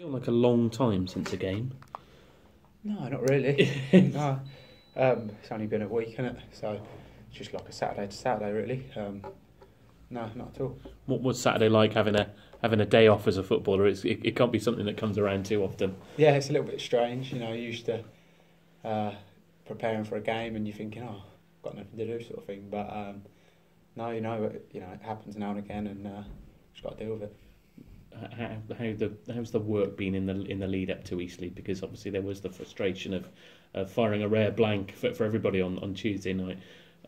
Feel like a long time since a game. No, not really. No, it's only been a week, hasn't it? So it's just like a Saturday to Saturday, really. No, not at all. What was Saturday like having a day off as a footballer? It can't be something that comes around too often. Yeah, it's a little bit strange. You know, you're used to preparing for a game and you're thinking, oh, I've got nothing to do, sort of thing. But no, it happens now and again, and just got to deal with it. How's the work been in the lead up to Eastleigh? Because obviously there was the frustration of firing a rare blank for everybody on Tuesday night.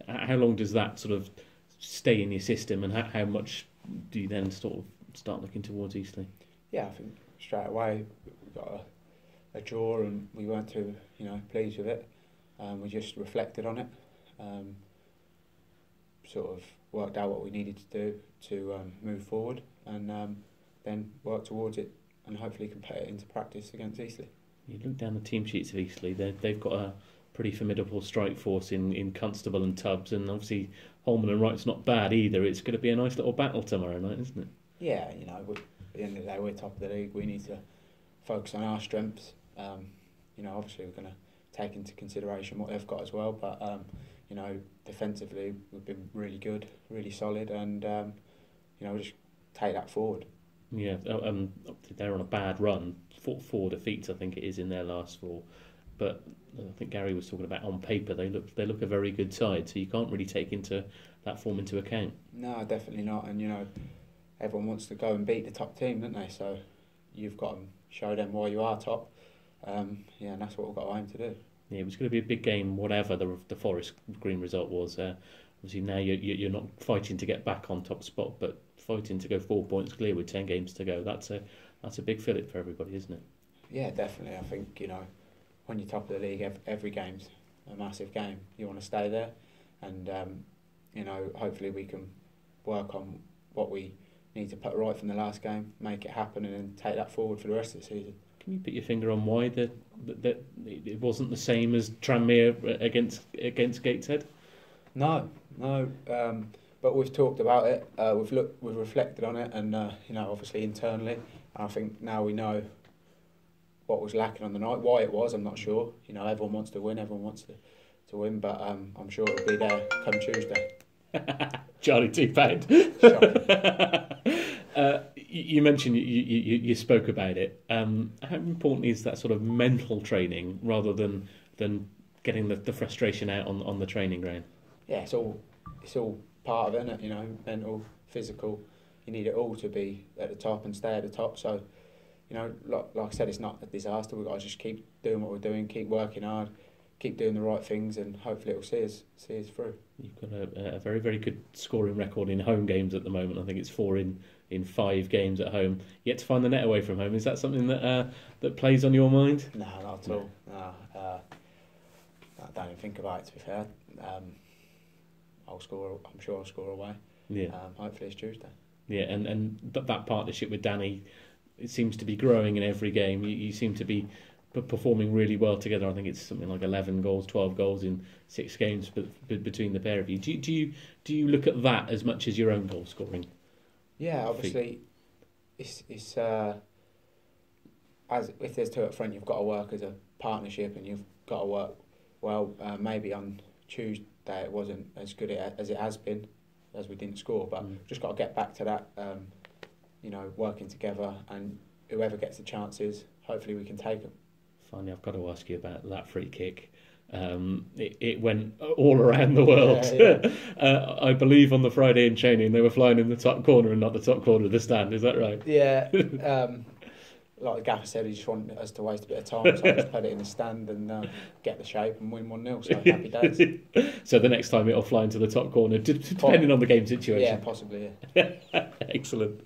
How long does that sort of stay in your system, and how much do you then sort of start looking towards Eastleigh? Yeah, I think straight away we got a draw and we weren't too pleased with it. We just reflected on it, sort of worked out what we needed to do to move forward, and then work towards it and hopefully can put it into practice against Eastleigh. You look down the team sheets of Eastleigh, they've got a pretty formidable strike force in Constable and Tubbs, and obviously Holman and Wright's not bad either. It's going to be a nice little battle tomorrow night, isn't it? Yeah, at the end of the day, we're top of the league. We need to focus on our strengths. Obviously we're going to take into consideration what they've got as well, but defensively we've been really good, really solid, and we'll just take that forward. Yeah, they're on a bad run. Four defeats, I think it is, in their last four. But I think Gary was talking about on paper they look a very good side. So you can't really take that form into account. No, definitely not. And everyone wants to go and beat the top team, don't they? So you've got to show them why you are top. And that's what we've got to aim to do. Yeah, it was going to be a big game, whatever the Forest Green result was. Obviously now you're not fighting to get back on top spot, but fighting to go 4 points clear with 10 games to go. That's a big fillip for everybody, isn't it? Yeah, definitely. I think when you're top of the league, every game's a massive game. You want to stay there, and hopefully we can work on what we need to put right from the last game, make it happen, and then take that forward for the rest of the season. Can you put your finger on why that it wasn't the same as Tranmere against Gateshead? No. But we've talked about it. We've reflected on it, and obviously internally. And I think now we know what was lacking on the night. Why it was, I'm not sure. Everyone wants to win. Everyone wants to win, but I'm sure it'll be there come Tuesday. Charlie £2. You mentioned you spoke about it. How important is that sort of mental training rather than getting the frustration out on the training ground? Yeah, it's all part of it, isn't it? Mental, physical. You need it all to be at the top and stay at the top. So, like I said, it's not a disaster. We've got to just keep doing what we're doing, keep working hard, keep doing the right things, and hopefully it'll see us through. You've got a very, very good scoring record in home games at the moment. I think it's 4 in 5 games at home. Yet to find the net away from home. Is that something that plays on your mind? No, not at all. No, I don't even think about it, to be fair. I'm sure I'll score away. Yeah. Hopefully it's Tuesday. Yeah, and that partnership with Danny, it seems to be growing in every game. You seem to be performing really well together. I think it's something like 11 goals, 12 goals in 6 games between the pair of you. Do you look at that as much as your own goal scoring? Yeah, obviously, it's as if there's 2 up front, you've got to work as a partnership, and you've got to work well. Maybe on Tuesday it wasn't as good as it has been, as we didn't score, but just got to get back to that, working together, and whoever gets the chances, hopefully we can take them. Finally, I've got to ask you about that free kick. It went all around the world. Yeah. I believe on the Friday in training they were flying in the top corner and not the top corner of the stand. Is that right? Yeah. Like the gaffer said, he just wanted us to waste a bit of time, so I just put it in the stand and get the shape and win 1-0. So happy days. So the next time it'll fly into the top corner, depending on the game situation. Yeah, possibly. Yeah. Excellent.